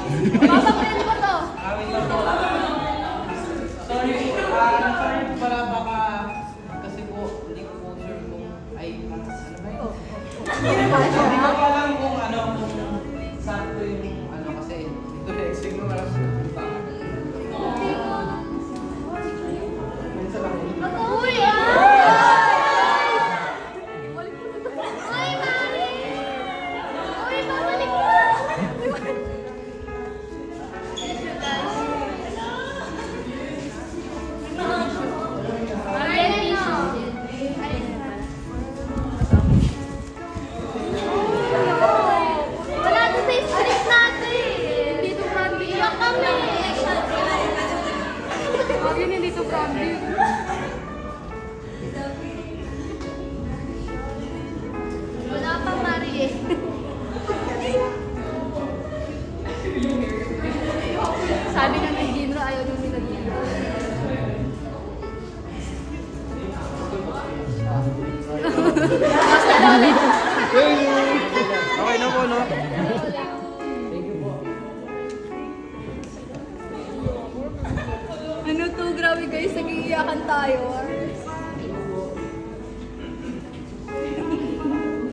Papapin ko to. Sorry pala baka kasi po hindi ko po sure kung ay ano ba yun? Hindi ko pa alam kung sakto yung kasi ito rexing mo wala po. Uy! Uy, Mari! Uy, babalik ko! Wala to sa script natin. Hindi to Brandy. Iyak kami. Huwag yun, hindi to Brandy. Wala pa, Mari eh. Sabi nga ng Ginro, ayaw nung nila Ginro. Basta na ulit. Okay na po, no? Ano to? Grabe guys, nag-iiyakan tayo.